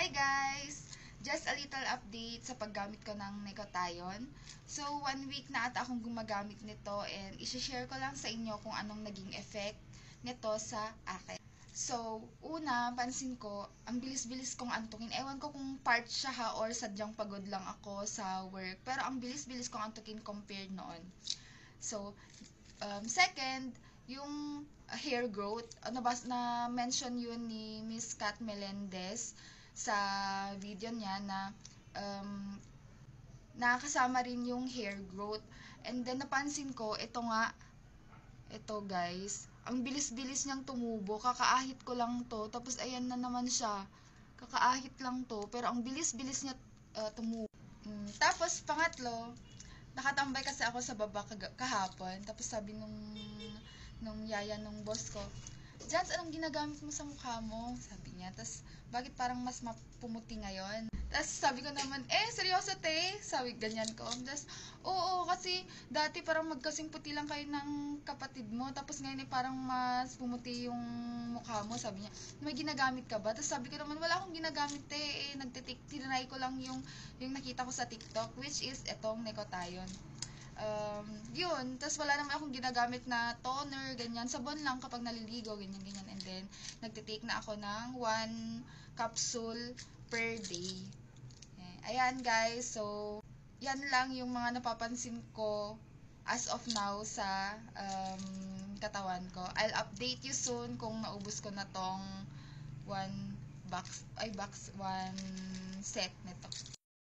Hi guys! Just a little update sa paggamit ko ng Nicothion. So, 1 week na ata akong gumagamit nito and isi-share ko lang sa inyo kung anong naging effect nito sa akin. So, una, pansin ko, ang bilis-bilis kong antukin. Ewan ko kung part siya ha or sadyang pagod lang ako sa work. Pero ang bilis-bilis kong antukin compared noon. So, second, yung hair growth, na-mention yun ni Miss Kat Melendez sa video niya na nakakasama rin yung hair growth. And then, napansin ko, ito guys, ang bilis-bilis niyang tumubo. Kakaahit ko lang to, tapos ayan na naman siya. Kakaahit lang to, pero ang bilis-bilis niya tumubo. Tapos, pangatlo, nakatambay kasi ako sa baba kahapon. Tapos sabi nung yaya nung boss ko, Jans, anong ginagamit mo sa mukha mo? Sabi niya. Tapos, bakit parang mas pumuti ngayon? Tapos, sabi ko naman, seryoso te? Sabi, ganyan ko. Tapos, oo, kasi dati parang magkasing puti lang kayo ng kapatid mo. Tapos, ngayon parang mas pumuti yung mukha mo. Sabi niya, may ginagamit ka ba? Tapos, sabi ko naman, wala akong ginagamit te. Tinry ko lang yung nakita ko sa TikTok, which is etong Nicothion. Yun, tapos wala naman akong ginagamit na toner, ganyan, sabon lang kapag naliligo, ganyan, and then, nagtitake na ako ng 1 capsule per day. Ayan guys, so, yan lang yung mga napapansin ko as of now sa katawan ko. I'll update you soon kung naubos ko na tong 1 set nito.